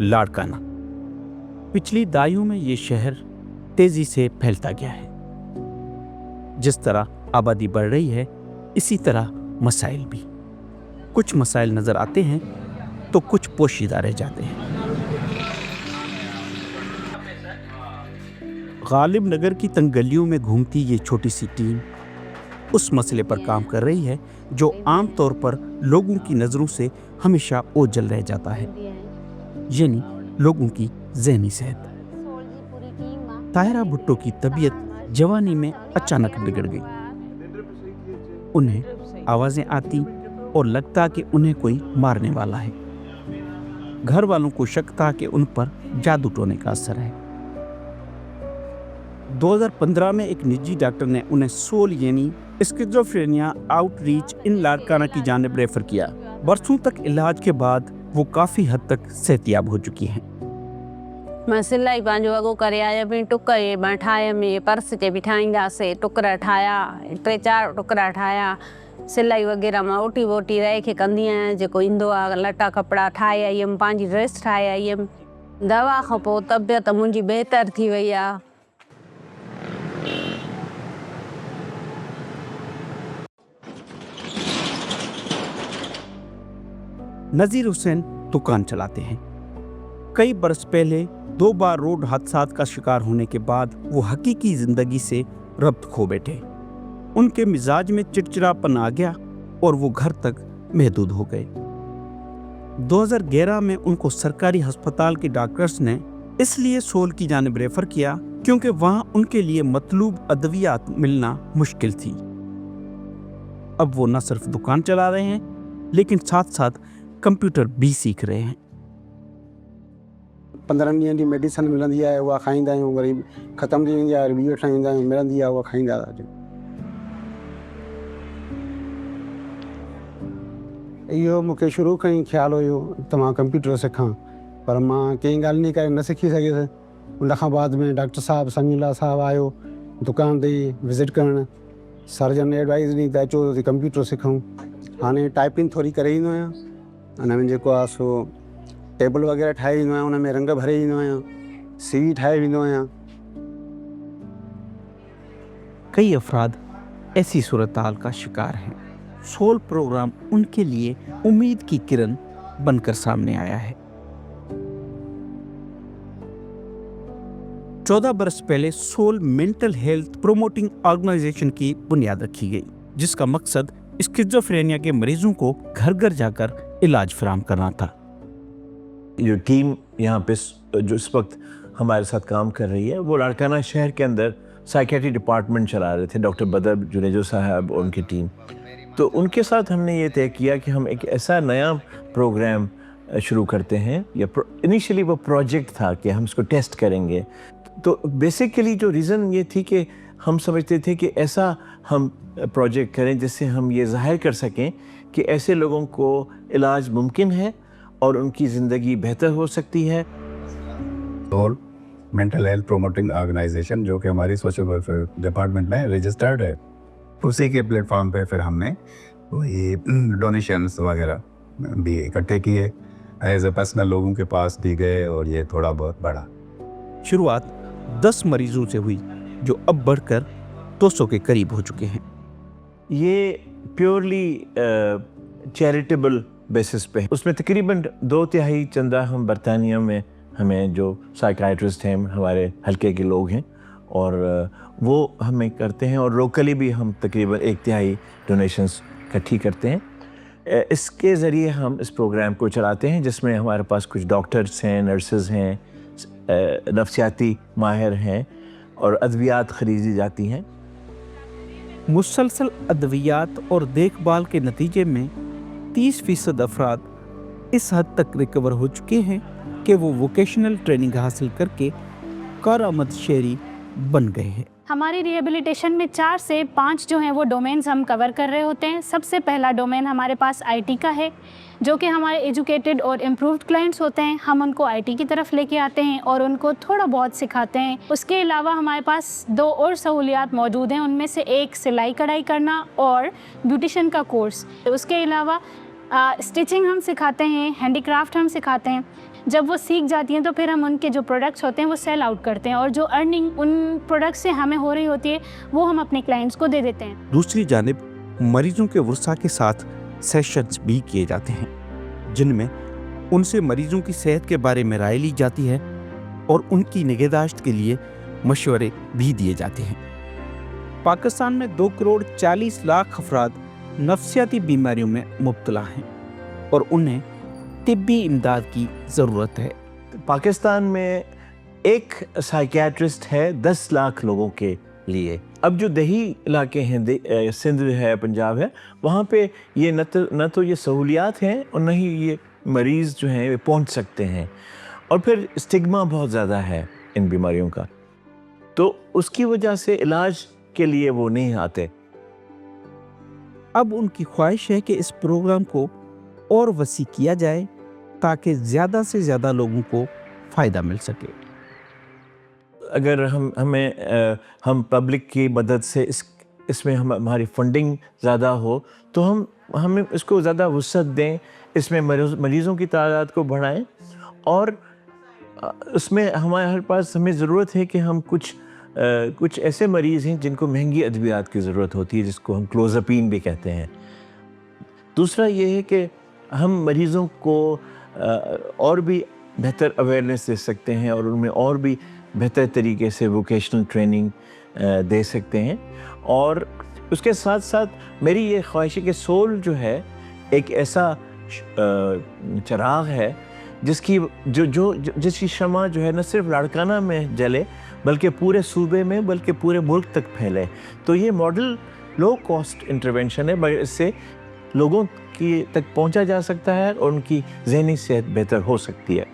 लाड़काना। पिछली दहाइयों में ये शहर तेजी से फैलता गया है। जिस तरह आबादी बढ़ रही है, इसी तरह मसाइल भी। कुछ मसाइल नजर आते हैं तो कुछ पोशीदा रह जाते हैं। गालिब नगर की तंग गलियों में घूमती ये छोटी सी टीम उस मसले पर काम कर रही है जो आम तौर पर लोगों की नज़रों से हमेशा ओझल रह जाता है, यानी लोगों की ज़हनी सेहत। ताहिरा भुट्टो की तबीयत जवानी में अचानक बिगड़ गई। उन्हें आवाज़ें आती और लगता कि उन्हें कोई मारने वाला है। घर वालों को शक था कि उन पर जादू टोने का असर है। 2015 में एक निजी डॉक्टर ने उन्हें सोल यानी स्किज़ोफ्रेनिया आउटरीच इन लाड़काना की जानिब रेफर किया। बरसों तक इलाज के बाद वो काफ़ी हद तक सेहतियाब हो चुकी हैं। मैं सिलाई पंहिंजो अॻो करे आया भी टुक मां ठाहियमि में पर्स के भी ठाहींदासीं, टुकड़ा ठाहिया, 3-4 टुकड़ा ठाहिया। सिलाई वग़ैरह मां ओटी वोटी रहे खे कंदी आहियां, जेको ईंदो आहे लटा कपिड़ा ठाहे आई हुयमि, पंहिंजी ड्रेस ठाहे आई हुयमि। दवा खां पोइ तबियत मुंहिंजी बहितर थी वई आहे। नज़ीर हुसैन दुकान चलाते हैं। कई बरस पहले 2 बार रोड हादसात का शिकार होने के बाद वो हकीकी ज़िंदगी से रब्त खो बैठे। उनके मिजाज में चिड़चिड़ापन आ गया और वो घर तक महदूद हो गए। 2011 में उनको सरकारी अस्पताल के डॉक्टर्स ने इसलिए सोल की जानिब रेफर किया क्योंकि वहाँ उनके लिए मतलूब अद्वियात मिलना मुश्किल थी। अब वो न सिर्फ दुकान चला रहे हैं लेकिन साथ साथ कंप्यूटर भी सीख रहे हैं। 15 ॾींहंनि जी मेडिसिन मिलंदी आहे, उहा खाईंदा आहियूं, वरी ख़तमु थी वेंदी आहे, ॿी वठणु ईंदा आहियूं, मिलंदी आहे, उहा खाईंदा था। इहो मूंखे शुरू खां ई ख़्यालु हुयो त मां कंप्यूटर सिखां, पर मां कंहिं ॻाल्हि नी करे न सिखी सघियुसि। उन खां बाद में डॉक्टर साहब समीला साहब आयो दुकान ते विज़िट करणु। सर्जन ने एडवाइस ॾिनी त अचो कंप्यूटर सिखूं। हाणे टाइपिंग थोरी करे ईंदो आहियां। हुन में जेको आहे सो टेबल वग़ैरह ठाहे ईंदो आहियां, हुन में रंग भरे ईंदो आहियां, CV ठाहे ईंदो आहियां। कई अफराद ऐसी सूरत-हाल का शिकार हैं। सोल प्रोग्राम उनके लिए उम्मीद की किरण बनकर सामने आया है। 14 बरस पहले Soul Mental Health Promoting Organization की बुनियाद रखी गई, जिसका मकसद स्किज़ोफ्रेनिया के मरीजों को घर घर जाकर इलाज फराहम करना था। जो टीम यहाँ पे जो इस वक्त हमारे साथ काम कर रही है, वो लाड़काना शहर के अंदर साइकियाट्री डिपार्टमेंट चला रहे थे डॉक्टर बदर जुनेजो साहब और उनकी टीम। तो उनके साथ हमने ये तय किया कि हम एक ऐसा नया प्रोग्राम शुरू करते हैं, या इनिशियली वो प्रोजेक्ट था कि हम इसको टेस्ट करेंगे। तो बेसिकली जो रीज़न ये थी कि हम समझते थे कि ऐसा हम प्रोजेक्ट करें जिससे हम ये ज़ाहिर कर सकें कि ऐसे लोगों को इलाज मुमकिन है और उनकी ज़िंदगी बेहतर हो सकती है। Soul Mental Health Promoting Organization जो कि हमारी सोशल वेलफेयर डिपार्टमेंट में रजिस्टर्ड है, उसी के प्लेटफॉर्म पे फिर हमने ये डोनेशंस वगैरह भी इकट्ठे किए, एज ए पर्सनल लोगों के पास दी गए और ये थोड़ा बहुत बढ़ा। शुरुआत 10 मरीजों से हुई जो अब बढ़कर 200 के करीब हो चुके हैं। ये प्योरली चैरिटेबल बेसिस पे, उसमें तकरीबन 2/3 चंदा हम बरतानिया में हमें जो साइकाइट्रिस्ट हैं हमारे हल्के के लोग हैं और वो हमें करते हैं, और लोकली भी हम तकरीबन 1/3 डोनेशंस इकट्ठी करते हैं। इसके ज़रिए हम इस प्रोग्राम को चलाते हैं जिसमें हमारे पास कुछ डॉक्टर्स हैं, नर्सेज हैं, नफ्सियाती माहिर हैं और अद्वियात ख़रीदी जाती हैं। मुसलसल अद्वियात और देखभाल के नतीजे में 30% अफराद इस हद तक रिकवर हो चुके हैं कि वो वोकेशनल ट्रेनिंग हासिल करके कारआमद शहरी बन गए हैं। हमारी रिहेबिलिटेशन में 4 से 5 जो हैं वो डोमेन्स हम कवर कर रहे होते हैं। सबसे पहला डोमेन हमारे पास IT का है, जो कि हमारे एजुकेटेड और इम्प्रूव्ड क्लाइंट्स होते हैं। हम उनको IT की तरफ लेके आते हैं और उनको थोड़ा बहुत सिखाते हैं। उसके अलावा हमारे पास 2 और सहूलियात मौजूद हैं, उनमें से एक सिलाई कढ़ाई करना और ब्यूटिशन का कोर्स। उसके अलावा स्टिचिंग हम सिखाते हैं, हैंडीक्राफ्ट हम सिखाते हैं। जब वो सीख जाती हैं तो फिर हम उनके जो प्रोडक्ट्स होते हैं वो सेल आउट करते हैं और जो अर्निंग उन प्रोडक्ट्स से हमें हो रही होती है वो हम अपने क्लाइंट्स को दे देते हैं। दूसरी जानिब मरीजों के वर्सा के साथ सेशंस भी किए जाते हैं जिनमें उनसे मरीजों की सेहत के बारे में राय ली जाती है और उनकी निगहदाश्त के लिए मशवरे भी दिए जाते हैं। पाकिस्तान में 2 करोड़ 40 लाख अफराद नफ्सियाती बीमारियों में मुब्तला हैं और उन्हें तिब्बी इमदाद की ज़रूरत है। पाकिस्तान में एक साइकियाट्रिस्ट है 10 लाख लोगों के लिए। अब जो दही इलाके हैं, सिंध है, पंजाब है, वहाँ पे ये न तो ये सहूलियात हैं और न ही ये मरीज़ जो हैं वे पहुँच सकते हैं, और फिर स्टिग्मा बहुत ज़्यादा है इन बीमारियों का, तो उसकी वजह से इलाज के लिए वो नहीं आते। अब उनकी ख्वाहिश है कि इस प्रोग्राम को और वसी किया जाए ताकि ज़्यादा से ज़्यादा लोगों को फ़ायदा मिल सके। अगर हम पब्लिक की मदद से इसमें हमारी फंडिंग ज़्यादा हो तो हम इसको ज़्यादा वसअत दें, इसमें मरीज़ों की तादाद को बढ़ाएं, और उसमें हमारे पास हमें ज़रूरत है कि हम कुछ ऐसे मरीज़ हैं जिनको महंगी अद्वियात की ज़रूरत होती है, जिसको हम क्लोज़ापीन भी कहते हैं। दूसरा ये है कि हम मरीज़ों को और भी बेहतर अवेयरनेस दे सकते हैं और उनमें और भी बेहतर तरीके से वोकेशनल ट्रेनिंग दे सकते हैं। और उसके साथ साथ मेरी ये ख्वाहिश है कि सोल जो है एक ऐसा चिराग है जिसकी शमा जो है न सिर्फ लाड़काना में जले बल्कि पूरे सूबे में, बल्कि पूरे मुल्क तक फैले। तो ये मॉडल लो कॉस्ट इंटरवेंशन है, मगर इससे लोगों की तक पहुंचा जा सकता है और उनकी ज़हनी सेहत बेहतर हो सकती है।